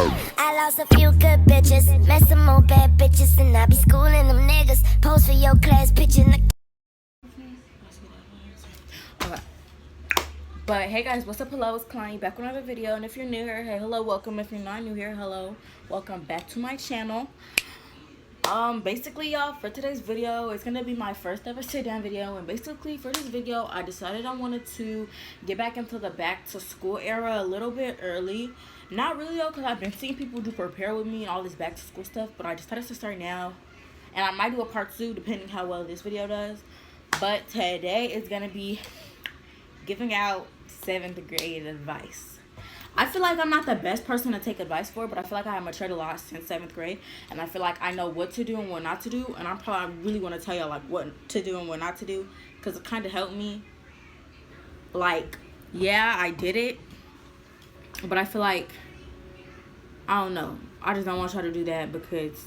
I lost a few good bitches, met some more bad bitches, and I be schooling them niggas. Post for your class picture. Okay. But hey guys, what's up? Hello, it's Kalani back with another video. And if you're new here, hey, hello, welcome. If you're not new here, hello, welcome back to my channel. Basically, y'all, for today's video, it's gonna be my first ever sit-down video. And basically, for this video, I decided I wanted to get back into the back to school era a little bit early. Not really though, because I've been seeing people do prepare with me and all this back to school stuff, but I decided to start now. And I might do a part 2 depending how well this video does. But today is gonna be giving out 7th grade advice. I feel like I'm not the best person to take advice for, but I feel like I have matured a lot since 7th grade, and I feel like I know what to do and what not to do, and I really want to tell y'all like what to do and what not to do, because it kind of helped me. Like, yeah, I did it, but I feel like, I don't know, I just don't want y'all to do that, because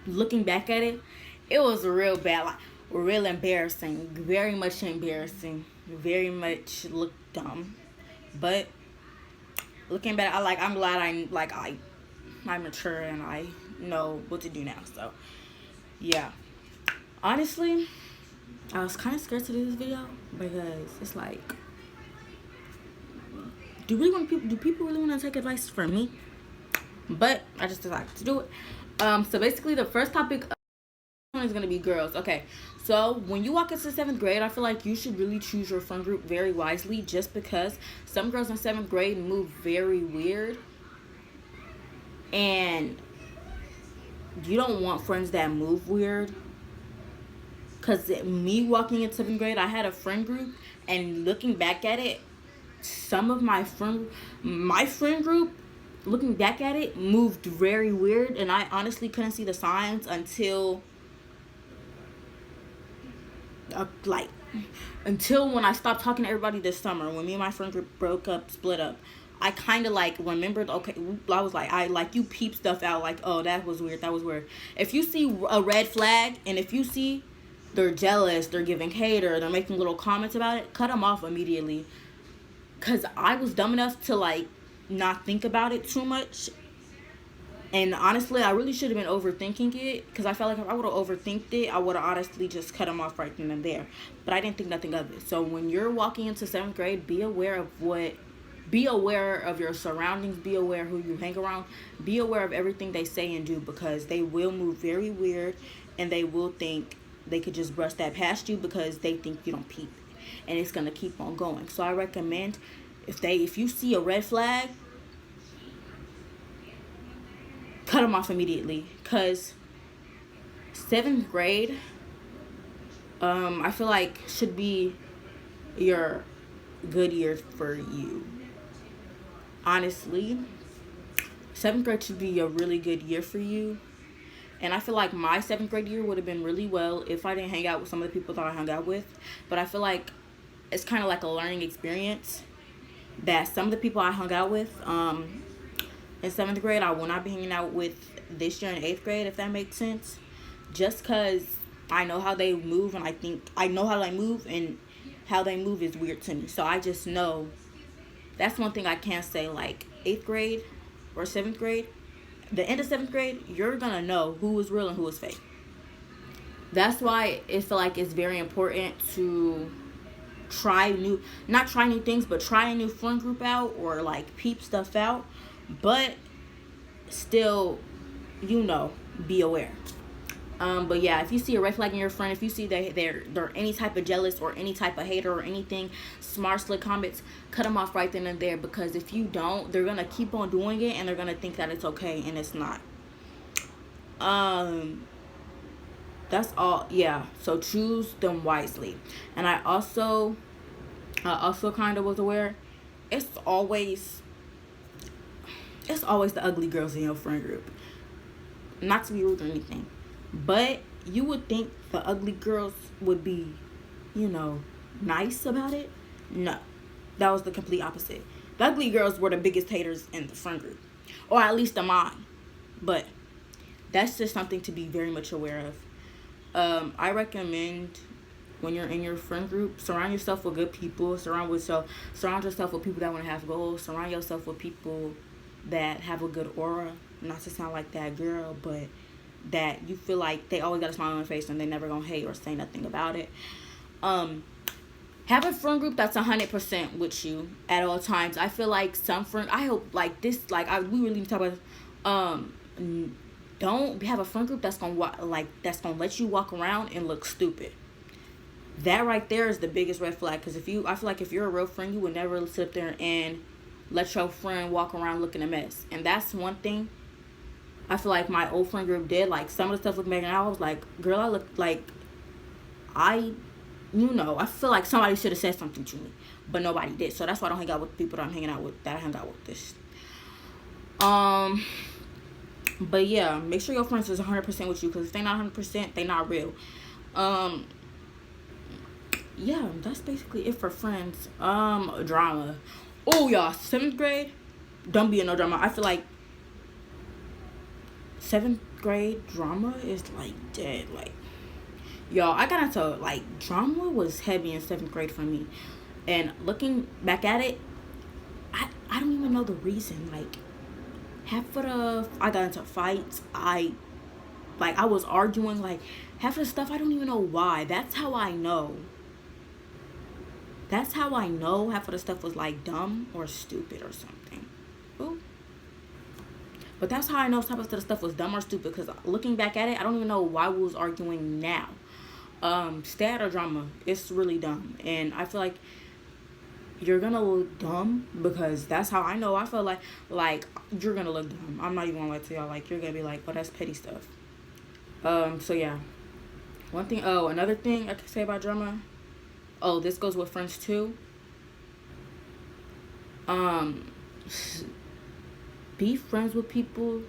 looking back at it, it was real bad, like real embarrassing, very much embarrassing, very much looked dumb. But looking back, I'm glad I mature and I know what to do now. So yeah, honestly, I was kind of scared to do this video because it's like, do people really want to take advice from me? But I just decided to do it. So basically, the first topic is gonna be girls. Okay, so when you walk into 7th grade, I feel like you should really choose your friend group very wisely, just because some girls in 7th grade move very weird, and you don't want friends that move weird. Because me walking into 7th grade, I had a friend group, and looking back at it, some of my friend group, looking back at it, moved very weird, and I honestly couldn't see the signs until until when I stopped talking to everybody this summer. When me and my friend group split up, I kind of remembered, okay, I was like, you peep stuff out, like, oh, that was weird. If you see a red flag, and if you see they're jealous, they're giving hate, or they're making little comments about it, cut them off immediately. Because I was dumb enough to not think about it too much. And honestly, I really should have been overthinking it, because I felt like if I would have overthinked it, I would have honestly just cut them off right then and there. But I didn't think nothing of it. So when you're walking into 7th grade, be aware of your surroundings, be aware who you hang around, be aware of everything they say and do, because they will move very weird, and they will think they could just brush that past you because they think you don't peep, and it's gonna keep on going. So I recommend, if you see a red flag, cut them off immediately, because 7th grade, I feel like should be your good year for you. Honestly, 7th grade should be a really good year for you. And I feel like my 7th grade year would have been really well if I didn't hang out with some of the people that I hung out with. But I feel like it's kind of like a learning experience, that some of the people I hung out with in 7th grade, I will not be hanging out with this year in 8th grade, if that makes sense. Just because I know how they move, and I know how they move, and how they move is weird to me. So I just know, that's one thing I can't say. Like 8th grade or 7th grade, the end of 7th grade, you're gonna know who is real and who is fake. That's why I feel like it's very important to not try new things, but try a new friend group out, or peep stuff out, but still, be aware. But yeah, if you see a red flag in your friend, if you see they're any type of jealous or any type of hater or anything, smart slick comments, cut them off right then and there, because if you don't, they're gonna keep on doing it, and they're gonna think that it's okay, and it's not. That's all. Yeah, so choose them wisely. And I also kind of was aware, it's always the ugly girls in your friend group. Not to be rude or anything, but you would think the ugly girls would be, nice about it. No, that was the complete opposite. The ugly girls were the biggest haters in the friend group, or at least of mine. But that's just something to be very much aware of. I recommend, when you're in your friend group, surround yourself with good people. Surround yourself with people that want to have goals. Surround yourself with people that have a good aura. Not to sound like that girl, but that you feel like they always got a smile on their face and they never gonna hate or say nothing about it. Have a friend group that's 100% with you at all times. I feel like some friend, I hope like this, like we really need to talk about. Don't have a friend group that's gonna that's gonna let you walk around and look stupid. That right there is the biggest red flag. Because I feel like if you're a real friend, you would never sit there and let your friend walk around looking a mess. And that's one thing I feel like my old friend group did. Like, some of the stuff looking back, and I was like, girl, I look like I feel like somebody should have said something to me, but nobody did. So that's why I don't hang out with people that I'm hanging out with, that I hang out with this. But yeah, make sure your friends is 100% with you, because if they're not 100%, they not real. Yeah, that's basically it for friends. Drama. Oh, y'all, 7th grade, don't be in no drama. I feel like 7th grade drama is like dead. Like, y'all, I got into like drama was heavy in 7th grade for me, and looking back at it, I don't even know the reason. Like, I got into fights. I was arguing. Like, half of the stuff I don't even know why. That's how I know half of the stuff was like dumb or stupid or something. Ooh. But that's how I know some of the stuff was dumb or stupid, because looking back at it, I don't even know why we was arguing now. Stat or drama, it's really dumb. And I feel like you're gonna look dumb, because that's how I know. I feel like you're gonna look dumb. I'm not even gonna lie to y'all. Like, you're gonna be like, oh, that's petty stuff. So yeah. Another thing I could say about drama. Oh, this goes with friends too. Be friends with people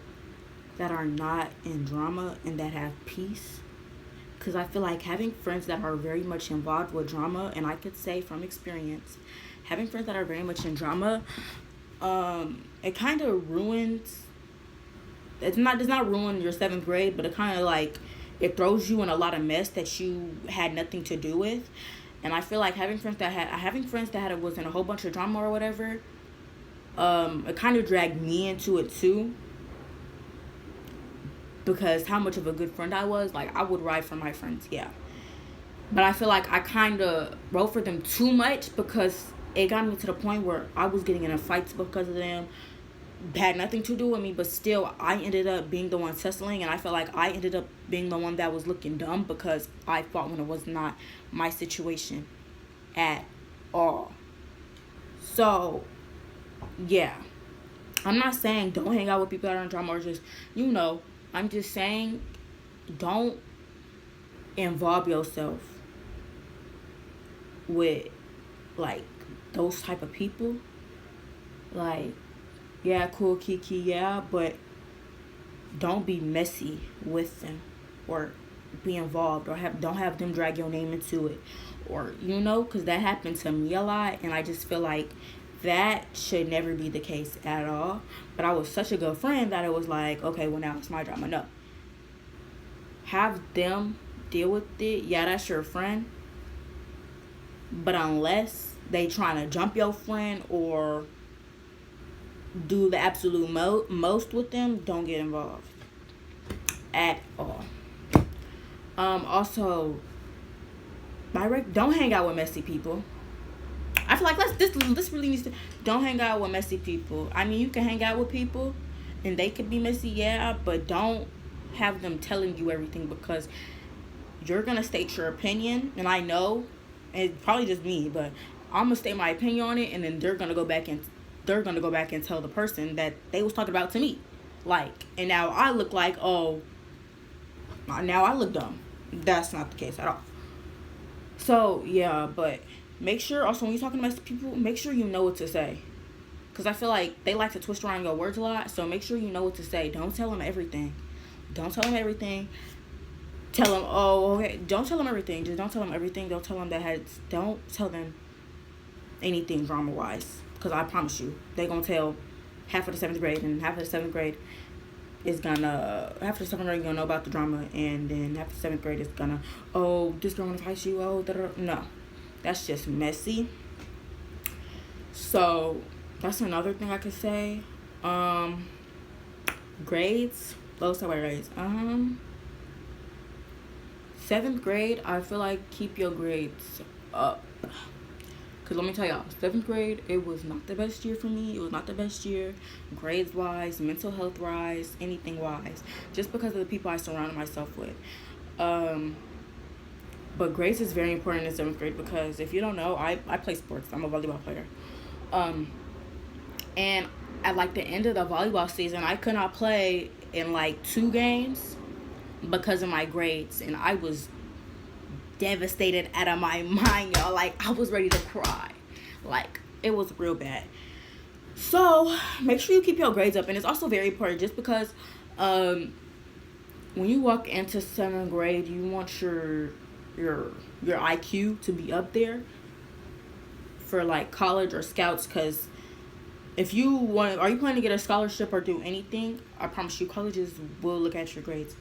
that are not in drama and that have peace. Because I feel like having friends that are very much involved with drama, and I could say from experience, having friends that are very much in drama, it kind of ruins, it does not ruin your 7th grade, but it kind of like, it throws you in a lot of mess that you had nothing to do with. And I feel like having friends that was in a whole bunch of drama or whatever, it kind of dragged me into it too, because how much of a good friend I was. Like, I would ride for my friends, yeah, but I feel like I kind of rode for them too much, because it got me to the point where I was getting in fights because of them. Had nothing to do with me, but still I ended up being the one settling, and I feel like I ended up being the one that was looking dumb, because I fought when it was not my situation at all. So yeah, I'm not saying don't hang out with people that are in drama, or just, I'm just saying don't involve yourself with like those type of people. Like, yeah, cool, kiki, yeah, but don't be messy with them, or be involved, or don't have them drag your name into it, or because that happened to me a lot, and I just feel like that should never be the case at all. But I was such a good friend that it was like, okay, well, now it's my drama. No, have them deal with it. Yeah, that's your friend, but unless they trying to jump your friend or do the absolute most with them, don't get involved at all. Also, don't hang out with messy people. I feel like this really needs to, don't hang out with messy people. I mean, you can hang out with people and they could be messy, yeah, but don't have them telling you everything, because you're gonna state your opinion, and I know it's probably just me, but I'm gonna state my opinion on it, and then they're gonna go back and tell the person that they was talking about to me, like, and now I look like, oh, now I look dumb. That's not the case at all. So yeah, but make sure also when you're talking to messy people, make sure you know what to say, because I feel like they like to twist around your words a lot. So make sure you know what to say. Don't tell them everything. Tell them, oh, okay, don't tell them everything. Just don't tell them everything. Don't tell them anything drama wise, because I promise you they're gonna tell half of the 7th grade, and half of the 7th grade gonna know about the drama, and then half of the 7th grade is gonna, oh, this girl wanna fight you, oh, da-da-da. No, that's just messy. So that's another thing I could say. Um, grades. Let's talk about grades. Seventh grade, I feel like keep your grades up. Cause let me tell y'all, seventh grade, it was not the best year for me. It was not the best year, grades wise, mental health wise, anything wise. Just because of the people I surrounded myself with. But grades is very important in seventh grade because if you don't know, I play sports. I'm a volleyball player. And at like the end of the volleyball season, I could not play in like 2 games because of my grades, and I was devastated out of my mind, y'all. Like, I was ready to cry. Like, it was real bad. So make sure you keep your grades up. And it's also very important just because when you walk into 7th grade, you want your IQ to be up there for like college or scouts. Because if you are you planning to get a scholarship or do anything, I promise you colleges will look at your grades.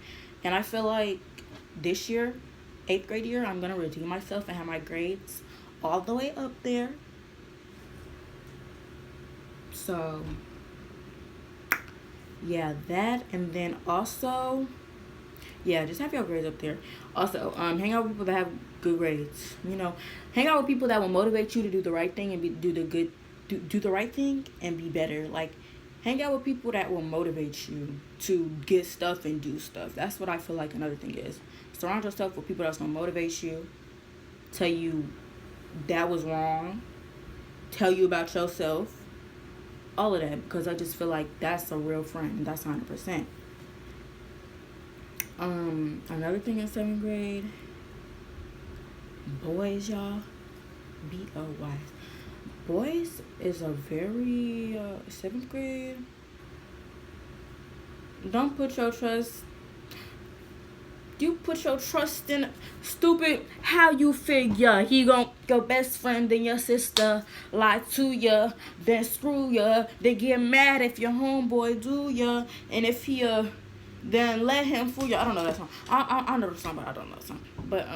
And I feel like this year, 8th grade year, I'm going to redeem myself and have my grades all the way up there. So, yeah, that. And then also, yeah, just have your grades up there. Also, hang out with people that have good grades. You know, hang out with people that will motivate you to do the right thing and do the right thing and be better. Like, hang out with people that will motivate you to get stuff and do stuff. That's what I feel like another thing is. Surround yourself with people that's going to motivate you, tell you that was wrong, tell you about yourself, all of that, because I just feel like that's a real friend. That's 100%. Another thing in 7th grade, boys, y'all, B-O-Y. Boys is a very, 7th grade, don't put your trust. You put your trust in stupid. How you figure he gon' your best friend and your sister lie to ya, then screw ya, then get mad if your homeboy do ya, and if he then let him fool ya. I don't know that song. I know the song, but I don't know the song. But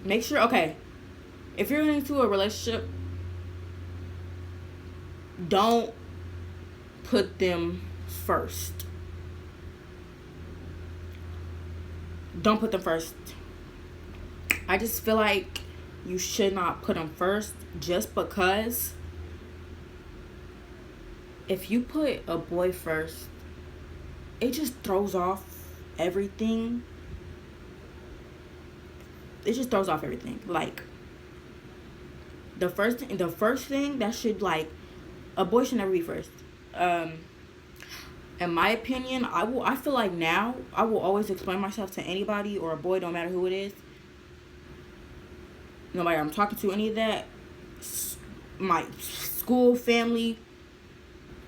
make sure, okay, if you're into a relationship, don't put them first. Don't put them first. I just feel like you should not put them first just because if you put a boy first, it just throws off everything. It just throws off everything. Like, the first thing that should, like, a boy should never be first. In my opinion, I feel like now I will always explain myself to anybody or a boy, don't matter who it is. Nobody I'm talking to, any of that. My school, family,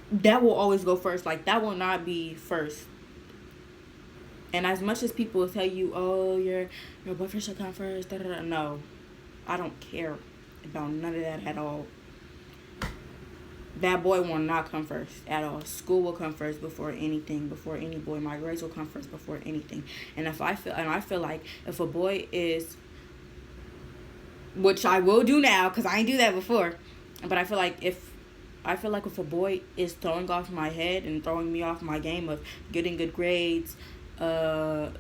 that will always go first. Like, that will not be first. And as much as people will tell you, oh, your boyfriend should come first, no, I don't care about none of that at all. That boy will not come first at all. School will come first before anything, before any boy. My grades will come first before anything. And I feel like if a boy is, which I will do now because I ain't do that before, but I feel like if a boy is throwing off my head and throwing me off my game of getting good grades, having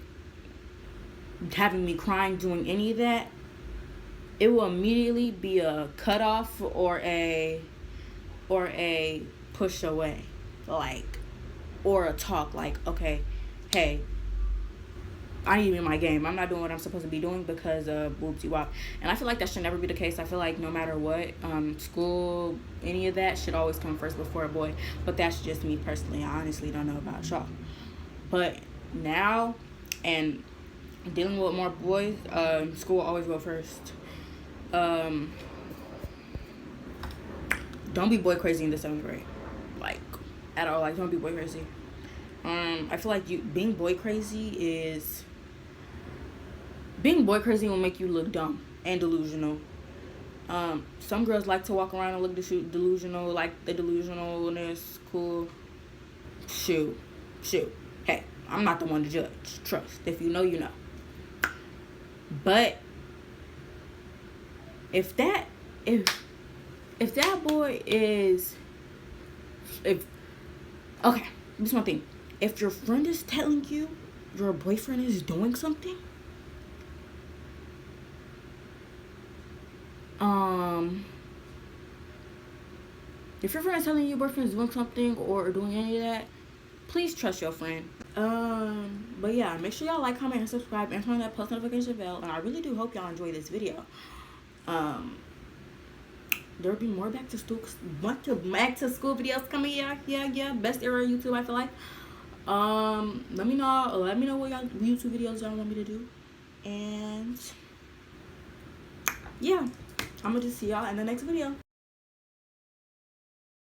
me crying, doing any of that, it will immediately be a cutoff or a push away, like, or a talk, like, okay, hey, I need to be in my game. I'm not doing what I'm supposed to be doing because of whoopsie wop. And I feel like that should never be the case. I feel like no matter what, school, any of that should always come first before a boy. But that's just me personally. I honestly don't know about y'all. But now, and dealing with more boys, school will always go first. Don't be boy crazy in the 7th grade, like, at all. Like, don't be boy crazy. I feel like being boy crazy will make you look dumb and delusional. Some girls like to walk around and look delusional, like the delusionalness cool. Shoot. Hey, I'm not the one to judge. Trust. If you know, you know. But if that boy is Okay, this one thing. If your friend is telling you your boyfriend is doing something, if your friend is telling you your boyfriend is doing something or doing any of that, please trust your friend. But yeah, make sure y'all like, comment, and subscribe, and turn that post notification bell. And I really do hope y'all enjoy this video. There'll be more back to school videos coming. Yeah. Best era of YouTube, I feel like. Let me know what YouTube videos y'all want me to do. And yeah, I'm gonna just see y'all in the next video.